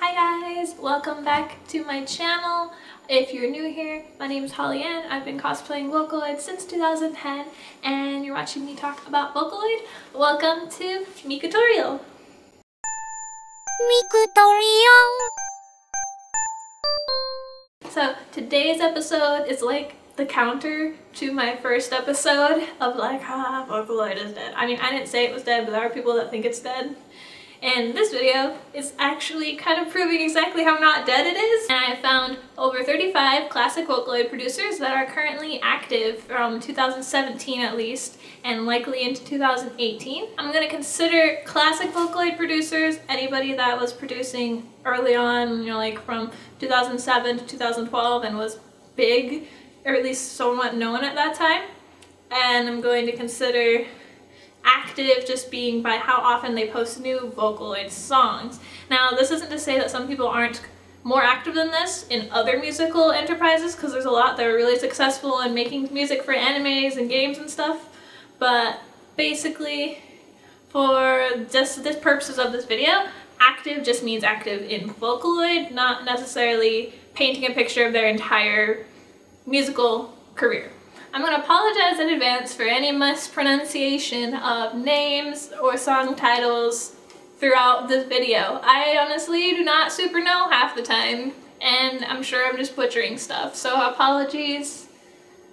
Hi guys, welcome back to my channel. If you're new here, my name is Holly Ann. I've been cosplaying Vocaloid since 2010 and you're watching me talk about Vocaloid. Welcome to Mikutorial. So today's episode is like the counter to my first episode of like, Vocaloid is dead. I mean, I didn't say it was dead, but there are people that think it's dead. And this video is actually kind of proving exactly how not dead it is. And I found over 35 classic Vocaloid producers that are currently active from 2017 at least, and likely into 2018. I'm going to consider classic Vocaloid producers anybody that was producing early on, you know, like from 2007 to 2012 and was big, or at least somewhat known at that time. And I'm going to consider active just being by how often they post new Vocaloid songs. Now, this isn't to say that some people aren't more active than this in other musical enterprises, because there's a lot that are really successful in making music for animes and games and stuff, but basically for just the purposes of this video, active just means active in Vocaloid, not necessarily painting a picture of their entire musical career. I'm going to apologize in advance for any mispronunciation of names or song titles throughout this video. I honestly do not super know half the time, and I'm sure I'm just butchering stuff, so apologies.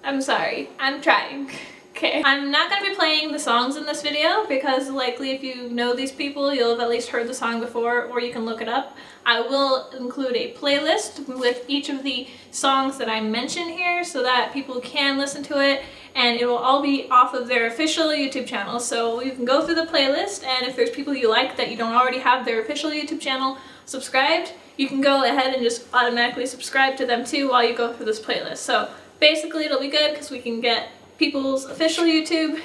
I'm sorry. I'm trying. Okay. I'm not going to be playing the songs in this video because likely if you know these people, you'll have at least heard the song before, or you can look it up. I will include a playlist with each of the songs that I mention here so that people can listen to it, and it will all be off of their official YouTube channel. So you can go through the playlist, and if there's people you like that you don't already have their official YouTube channel subscribed, you can go ahead and just automatically subscribe to them too while you go through this playlist. So basically it'll be good because we can get people's official YouTube,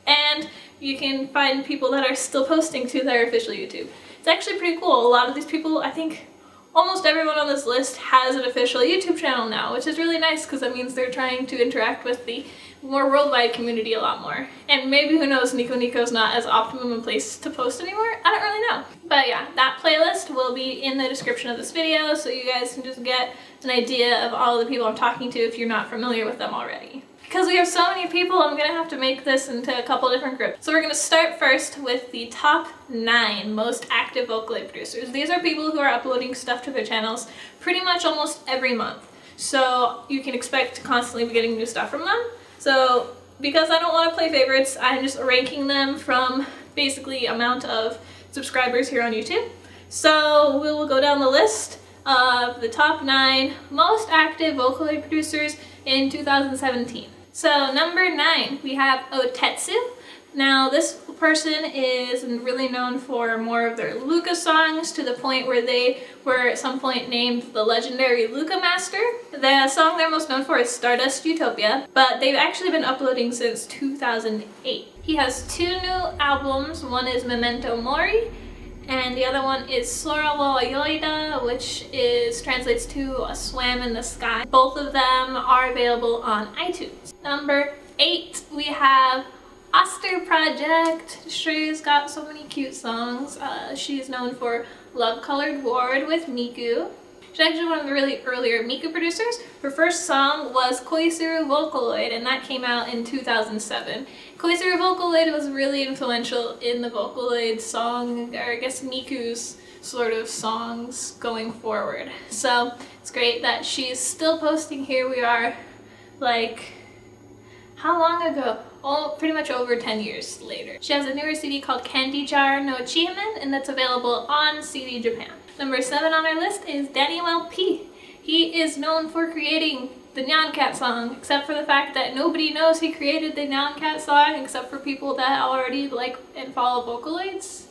and you can find people that are still posting to their official YouTube. It's actually pretty cool. A lot of these people, I think almost everyone on this list has an official YouTube channel now, which is really nice because that means they're trying to interact with the more worldwide community a lot more. And maybe, who knows, Nico's not as optimum a place to post anymore. I don't really know. But yeah, that playlist will be in the description of this video, so you guys can just get an idea of all the people I'm talking to if you're not familiar with them already. Because we have so many people, I'm going to have to make this into a couple different groups. So we're going to start first with the top 9 most active Vocaloid producers. These are people who are uploading stuff to their channels pretty much almost every month. So you can expect to constantly be getting new stuff from them. So because I don't want to play favorites, I'm just ranking them from basically amount of subscribers here on YouTube. So we will go down the list of the top 9 most active Vocaloid producers in 2017. So number 9, we have Otetsu. Now this person is really known for more of their Luca songs, to the point where they were at some point named the legendary Luca Master. The song they're most known for is Stardust Utopia, but they've actually been uploading since 2008. He has 2 new albums. One is Memento Mori, and the other one is Sora wo Yoida, which translates to A Swam in the Sky. Both of them are available on iTunes. Number 8, we have Oster Project. She's got so many cute songs. She's known for Love Colored Ward with Miku. She's actually one of the really earlier Miku producers. Her first song was Koisuru Vocaloid, and that came out in 2007. Koisuru Vocaloid was really influential in the Vocaloid song, or I guess Miku's sort of songs going forward. So it's great that she's still posting. Here we are, like, how long ago? Oh, pretty much over 10 years later. She has a newer CD called Candy Jar no Achievement, and that's available on CD Japan. Number 7 on our list is Daniel P. He is known for creating the Nyan Cat song, except for the fact that nobody knows he created the Nyan Cat song except for people that already like and follow Vocaloids.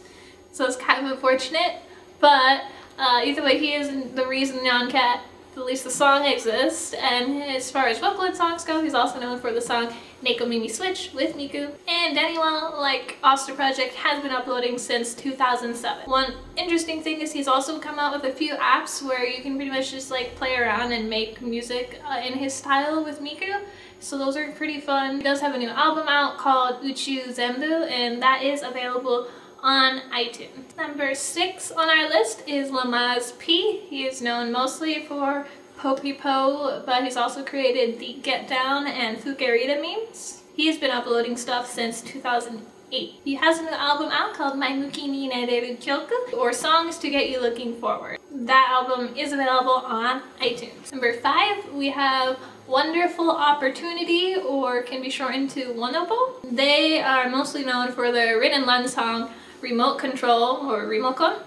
So it's kind of unfortunate, but either way, he is the reason Nyan Cat, at least the song, exists. And as far as Vocaloid songs go, he's also known for the song Neko Mimi Switch with Miku. And Daniel, like Oster Project, has been uploading since 2007. One interesting thing is he's also come out with a few apps where you can pretty much just like play around and make music in his style with Miku. So those are pretty fun. He does have a new album out called Uchu Zenbu, and that is available on iTunes. Number 6 on our list is Lamaz P. He is known mostly for Popipo, but he's also created the Get Down and Fukerita memes. He's been uploading stuff since 2008. He has a new album out called Maimuki ni Nereru Kyoku, or Songs to Get You Looking Forward. That album is available on iTunes. Number 5, we have Wonderful Opportunity, or can be shortened to Wonopo. They are mostly known for their Rin and Len song Remote Control, or Remokon,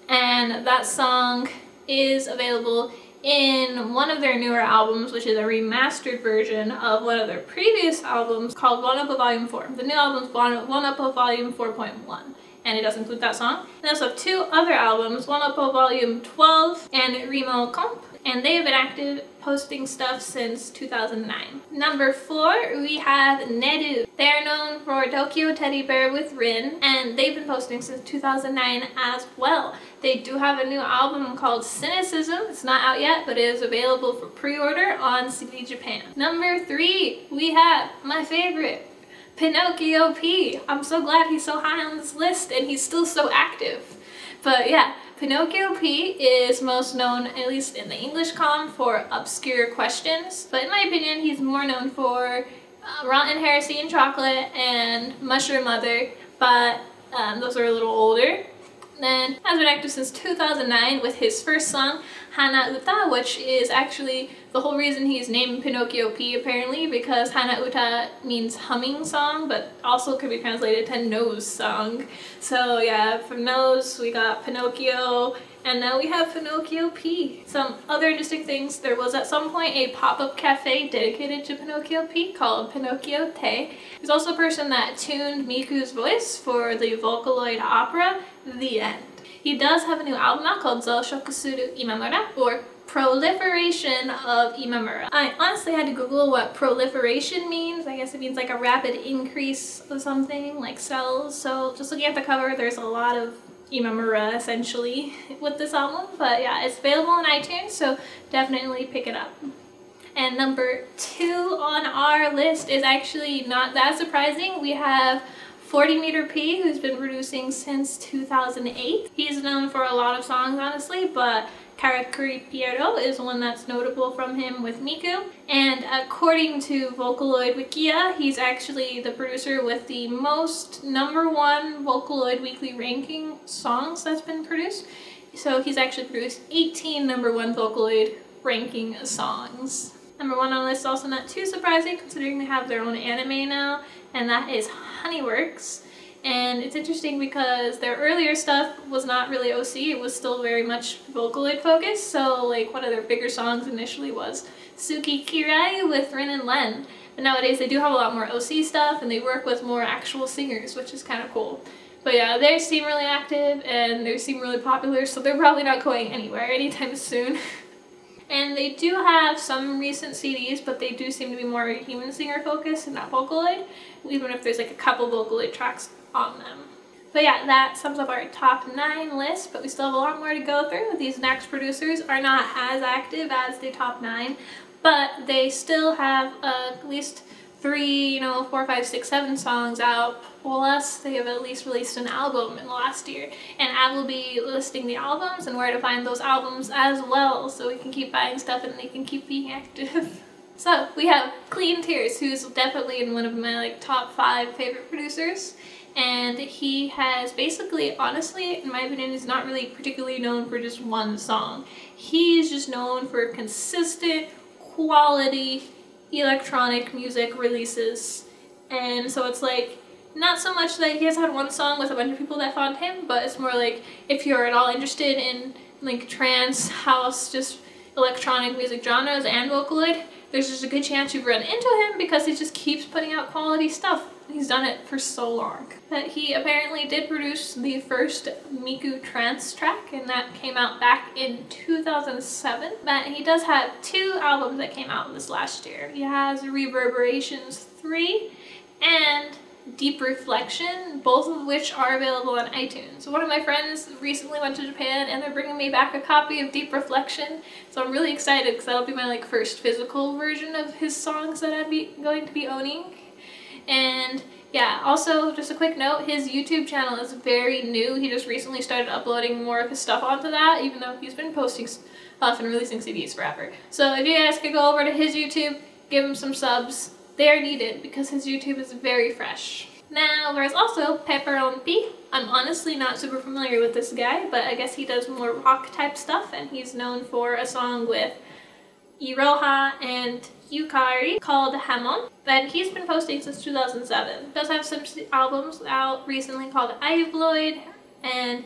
and that song is available in one of their newer albums, which is a remastered version of one of their previous albums called Wonopo Volume 4. The new album is Wonopo Volume 4.1, and it does include that song. They also have 2 other albums, Wonopo Volume 12 and Remo Comp, and they have been active posting stuff since 2009. Number 4, we have Neru. They are known for Tokyo Teddy Bear with Rin, and they've been posting since 2009 as well. They do have a new album called Cynicism. It's not out yet, but it is available for pre-order on CD Japan. Number 3, we have my favorite, Pinocchio P. I'm so glad he's so high on this list and he's still so active. But yeah, Pinocchio P is most known, at least in the English com, for obscure questions. But in my opinion, he's more known for Rotten Heresy and Chocolate and Mushroom Mother, but those are a little older. Then has been active since 2009 with his first song, Hana Uta, which is actually the whole reason he's named Pinocchio P, apparently, because Hana Uta means humming song, but also could be translated to nose song. So yeah, from nose we got Pinocchio, and now we have Pinocchio P. Some other interesting things, there was at some point a pop-up cafe dedicated to Pinocchio P called Pinocchio Te. He's also a person that tuned Miku's voice for the Vocaloid opera, The End. He does have a new album out called Zoushokusuru Imamura, or Proliferation of Imamura. I honestly had to Google what proliferation means. I guess it means like a rapid increase of something, like cells. So just looking at the cover, there's a lot of Imamura essentially with this album. But yeah, it's available on iTunes, so definitely pick it up. And number 2 on our list is actually not that surprising. We have 40 Meter P, who's been producing since 2008. He's known for a lot of songs, honestly, but Karakuri Piero is one that's notable from him with Miku. And according to Vocaloid Wikia, he's actually the producer with the most #1 Vocaloid weekly ranking songs that's been produced. So he's actually produced 18 #1 Vocaloid ranking songs. Number 1 on the list, also not too surprising considering they have their own anime now, and that is Honeyworks. And it's interesting because their earlier stuff was not really OC, it was still very much Vocaloid focused. So like one of their bigger songs initially was Suki Kirai with Rin and Len. But nowadays they do have a lot more OC stuff and they work with more actual singers, which is kind of cool. But yeah, they seem really active and they seem really popular, so they're probably not going anywhere anytime soon. And they do have some recent CDs, but they do seem to be more human singer focused and not Vocaloid, even if there's like a couple Vocaloid tracks on them. But yeah, that sums up our top 9 list, but we still have a lot more to go through. These next producers are not as active as the top 9, but they still have at least 3, 4, 5, 6, 7 songs out, plus they have at least released an album in the last year. And I will be listing the albums and where to find those albums as well, so we can keep buying stuff and they can keep being active. So we have Clean Tears, who's definitely in one of my top 5 favorite producers. And he has basically, honestly, in my opinion, is not really particularly known for just one song. He's just known for consistent, quality electronic music releases. And so it's like, not so much that he has had one song with a bunch of people that found him, but it's more like if you're at all interested in trance, house, just electronic music genres and Vocaloid, there's just a good chance you've run into him because he just keeps putting out quality stuff. He's done it for so long. But he apparently did produce the first Miku trance track, and that came out back in 2007. But he does have 2 albums that came out this last year. He has Reverberations 3 and Deep Reflection, both of which are available on iTunes. So one of my friends recently went to Japan and they're bringing me back a copy of Deep Reflection, so I'm really excited because that'll be my first physical version of his songs that I'm going to be owning. And Yeah, also just a quick note, his YouTube channel is very new. He just recently started uploading more of his stuff onto that, even though he's been posting stuff and releasing CDs forever. So if you guys could go over to his YouTube, give him some subs. They are needed because his YouTube is very fresh. Now, there's also Pepperoni. I'm honestly not super familiar with this guy, but I guess he does more rock type stuff, and he's known for a song with Iroha and Yukari called Hamon, and he's been posting since 2007. He does have some albums out recently called Ivloid and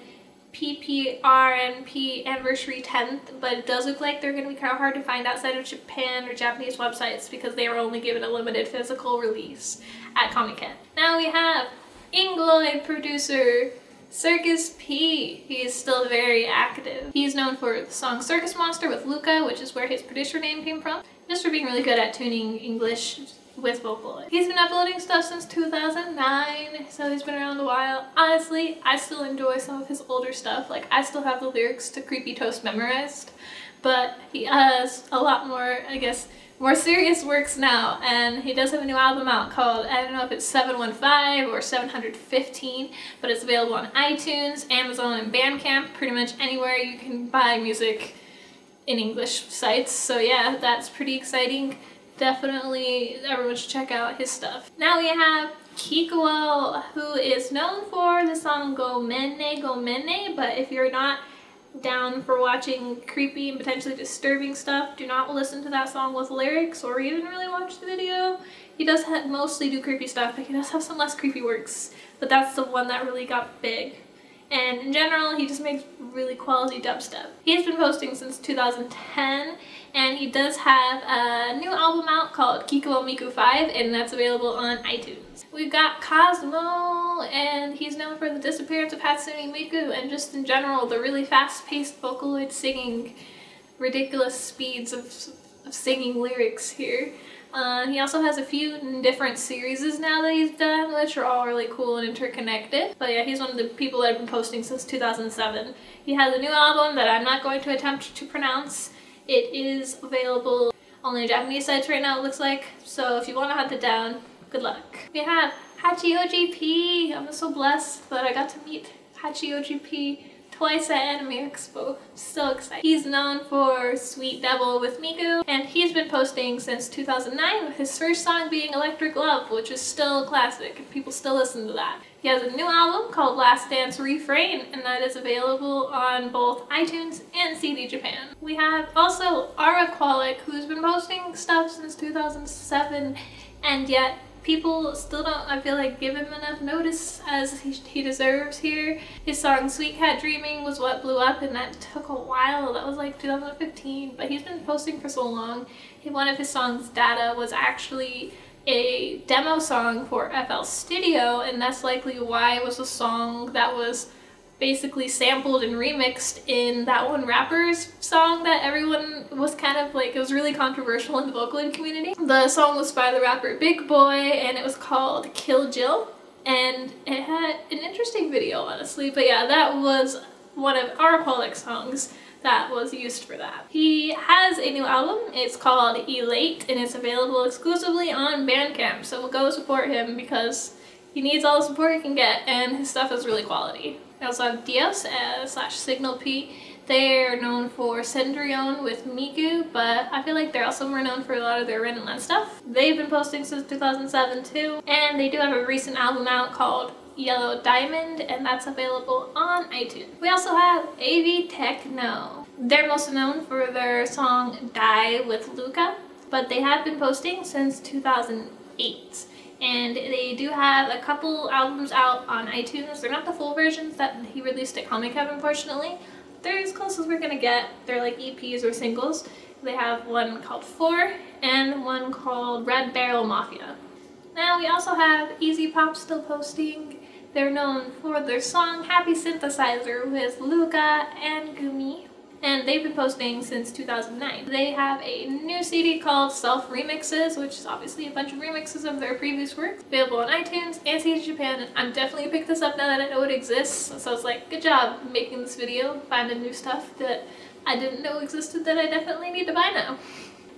PPRNP Anniversary 10th, but it does look like they're going to be kind of hard to find outside of Japan or Japanese websites because they were only given a limited physical release at Comic-Con. Now we have Ingloid producer Circus P. He is still very active. He's known for the song Circus Monster with Luca, which is where his producer name came from, just for being really good at tuning English with Vocaloid. He's been uploading stuff since 2009, so he's been around a while. Honestly, I still enjoy some of his older stuff. Like, I still have the lyrics to Creepy Toast memorized, but he has a lot more, I guess, more serious works now, and he does have a new album out called, I don't know if it's 715 or 715, but it's available on iTunes, Amazon, and Bandcamp, pretty much anywhere you can buy music in English sites. So yeah, that's pretty exciting. Definitely everyone should check out his stuff. Now we have Kikuo, who is known for the song Gomenne Gomenne, but if you're not down for watching creepy and potentially disturbing stuff, do not listen to that song with lyrics or even really watch the video. He does mostly do creepy stuff, but he does have some less creepy works, but that's the one that really got big. And in general, he just makes really quality dubstep. He's been posting since 2010, and he does have a new album out called Kikuo Miku 5, and that's available on iTunes. We've got Cosmo, and he's known for the disappearance of Hatsune Miku, and just in general, the really fast-paced Vocaloid singing, ridiculous speeds of singing lyrics here. He also has a few different series now that he's done, which are all really cool and interconnected. But yeah, he's one of the people that have been posting since 2007. He has a new album that I'm not going to attempt to pronounce. It is available only on Japanese sites right now, it looks like. So if you want to hunt it down, good luck. We have Hachioji P. I'm so blessed that I got to meet Hachioji P twice at Anime Expo. So excited. He's known for Sweet Devil with Miku, and he's been posting since 2009 with his first song being Electric Love, which is still a classic and people still listen to that. He has a new album called Last Dance Refrain, and that is available on both iTunes and CD Japan. We have also Araqualic, who's been posting stuff since 2007, and yet people still don't, I feel like, give him enough notice as he deserves here. His song Sweet Cat Dreaming was what blew up, and that took a while. That was like 2015, but he's been posting for so long. One of his songs, Data, was actually a demo song for FL Studio, and that's likely why it was a song that was basically sampled and remixed in that one rapper's song that everyone was kind of like, it was really controversial in the Vocaloid community. The song was by the rapper Big Boy, and it was called Kill Jill, and it had an interesting video, honestly. But yeah, that was one of Araqualic's songs that was used for that. He has a new album, it's called Elate, and it's available exclusively on Bandcamp, so we'll go support him because he needs all the support he can get, and his stuff is really quality. We also have Dios / Signal P. They're known for Cendrillon with Miku, but I feel like they're also more known for a lot of their Ren and Len stuff. They've been posting since 2007 too, and they do have a recent album out called Yellow Diamond, and that's available on iTunes. We also have AV Techno. They're most known for their song Die with Luca, but they have been posting since 2008. And they do have a couple albums out on iTunes. They're not the full versions that he released at Comic-Con, unfortunately. They're as close as we're gonna get. They're like EPs or singles. They have one called 4 and one called Red Barrel Mafia. Now we also have Easy Pop still posting. They're known for their song Happy Synthesizer with Luca and Gumi, and they've been posting since 2009. They have a new CD called Self Remixes, which is obviously a bunch of remixes of their previous work, available on iTunes and CD Japan, and I'm definitely gonna pick this up now that I know it exists. So it's like, good job making this video, finding new stuff that I didn't know existed that I definitely need to buy now.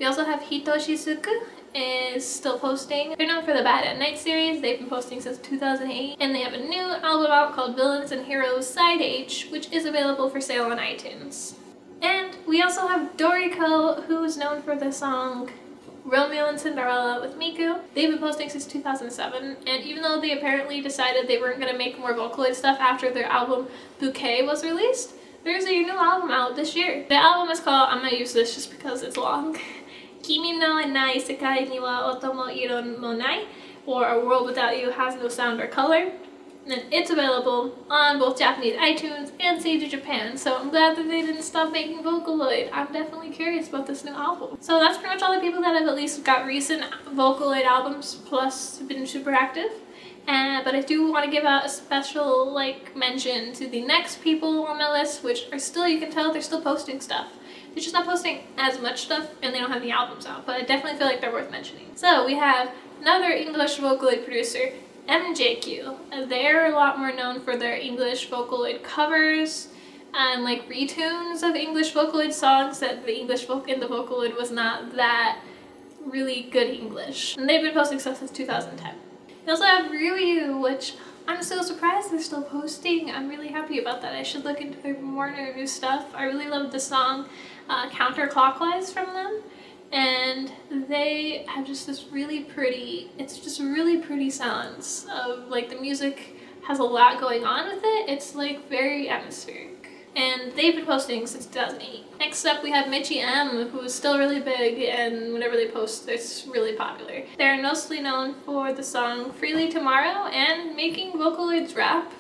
We also have Hitoshizuku is still posting. They're known for the Bad at Night series. They've been posting since 2008, and they have a new album out called Villains and Heroes Side H, which is available for sale on iTunes. And we also have Doriko, who is known for the song Romeo and Cinderella with Miku. They've been posting since 2007, and even though they apparently decided they weren't going to make more Vocaloid stuff after their album Bouquet was released, there's a new album out this year. The album is called, I'm gonna use this just because it's long, Kimi no Nai Sekai ni wa Otomo Iro mo Nai, or A World Without You Has No Sound or Color. And it's available on both Japanese iTunes and CD Japan, so I'm glad that they didn't stop making Vocaloid. I'm definitely curious about this new album. So that's pretty much all the people that have at least got recent Vocaloid albums, plus been super active. But I do want to give out a special mention to the next people on my list, which are still, you can tell they're still posting stuff. They're just not posting as much stuff, and they don't have the albums out, but I definitely feel like they're worth mentioning. So we have another English Vocaloid producer, MJQ. They're a lot more known for their English Vocaloid covers and retunes of English Vocaloid songs that the English in the Vocaloid was not that really good English. And they've been posting stuff since 2010. We also have Ryu, which I'm so surprised they're still posting. I'm really happy about that. I should look into more new stuff. I really love the song Counterclockwise from them. And they have just this really pretty, it's just really pretty sounds of the music has a lot going on with it. It's very atmospheric. And they've been posting since 2008. Next up we have Michi M, who is still really big, and whenever they post it's really popular. They're mostly known for the song Freely Tomorrow and making Vocaloids rap.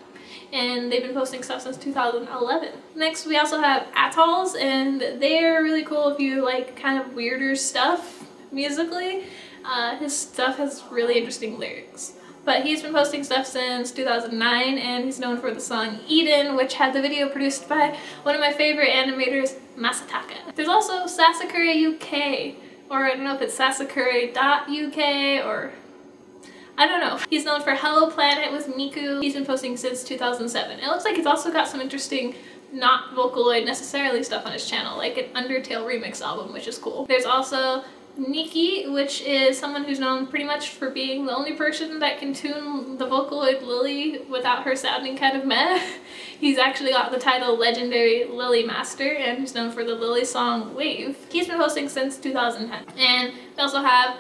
And they've been posting stuff since 2011. Next we also have Atolls, and they're really cool if you like kind of weirder stuff musically. His stuff has really interesting lyrics. But he's been posting stuff since 2009, and he's known for the song Eden, which had the video produced by one of my favorite animators, Masataka. There's also Sasakure UK, or I don't know if it's Sasakure.uk, or I don't know. He's known for Hello Planet with Miku. He's been posting since 2007. It looks like he's also got some interesting not Vocaloid necessarily stuff on his channel, like an Undertale remix album, which is cool. There's also Nikki, which is someone who's known pretty much for being the only person that can tune the Vocaloid Lily without her sounding kind of meh. He's actually got the title Legendary Lily Master, and he's known for the Lily song Wave. He's been posting since 2010. And we also have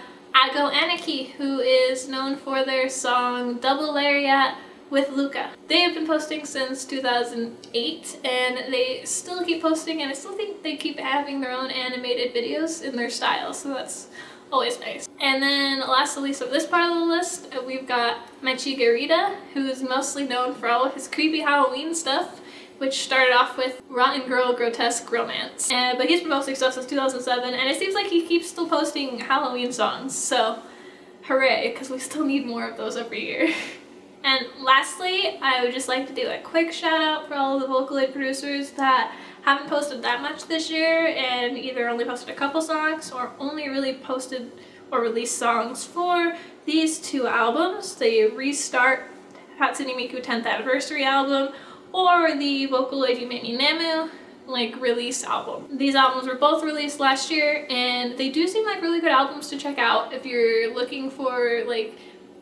Ago Aniki, who is known for their song Double Lariat with Luca. They have been posting since 2008, and they still keep posting, and I still think they keep having their own animated videos in their style, so that's always nice. And then last but least of this part of the list, we've got Mechi Garita, who is mostly known for all of his creepy Halloween stuff, which started off with Rotten Girl Grotesque Romance. But he's been posting stuff since 2007, and it seems like he keeps still posting Halloween songs, so hooray, because we still need more of those every year. And lastly, I would just like to do a quick shout out for all of the Vocaloid producers that haven't posted that much this year and either only posted a couple songs or only really posted or released songs for these two albums, the Restart Hatsune Miku 10th Anniversary album or the Vocaloid Yumemi Nemu release album. These albums were both released last year, and they do seem like really good albums to check out if you're looking for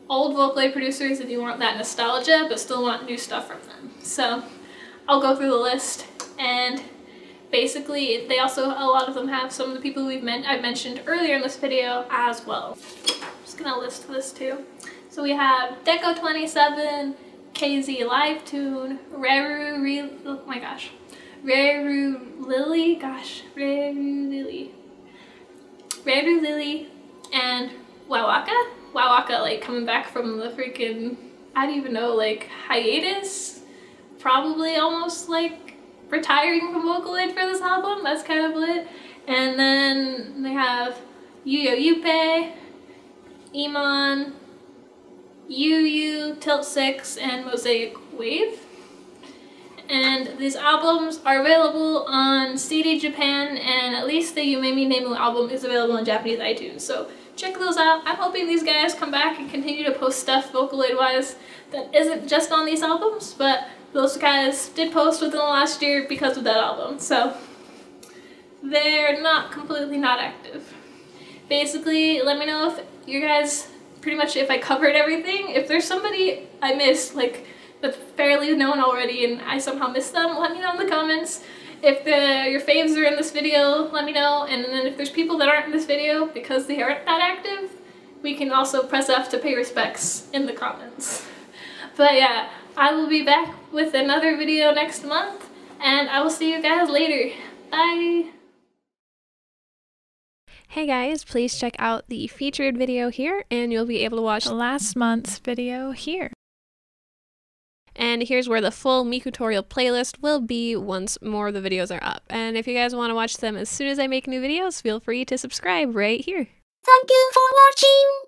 old Vocaloid producers and you want that nostalgia but still want new stuff from them. So I'll go through the list, and basically they also, a lot of them have some of the people I've mentioned earlier in this video as well. I'm just gonna list this too. So we have Deco27, KZ Live Tune, Reru Lily, and Wawaka. Wawaka coming back from the freaking, I don't even know, hiatus, probably almost retiring from Vocaloid for this album. That's kind of lit. And then they have Yuyo Yuppei, Iman, Yu, Tilt 6, and Mosaic Wave. And these albums are available on CD Japan, and at least the Yumemi Nemu album is available on Japanese iTunes. So check those out. I'm hoping these guys come back and continue to post stuff Vocaloid-wise that isn't just on these albums, but those guys did post within the last year because of that album, so they're not completely not active. Basically, let me know if you guys, pretty much if I covered everything. If there's somebody I missed, like, that's fairly known already and I somehow missed them, let me know in the comments. If your faves are in this video, let me know. And then if there's people that aren't in this video because they aren't that active, we can also press F to pay respects in the comments. But yeah, I will be back with another video next month, and I will see you guys later. Bye! Hey guys, please check out the featured video here, and you'll be able to watch last month's video here. And here's where the full Mikutorial playlist will be once more of the videos are up. And if you guys want to watch them as soon as I make new videos, feel free to subscribe right here. Thank you for watching!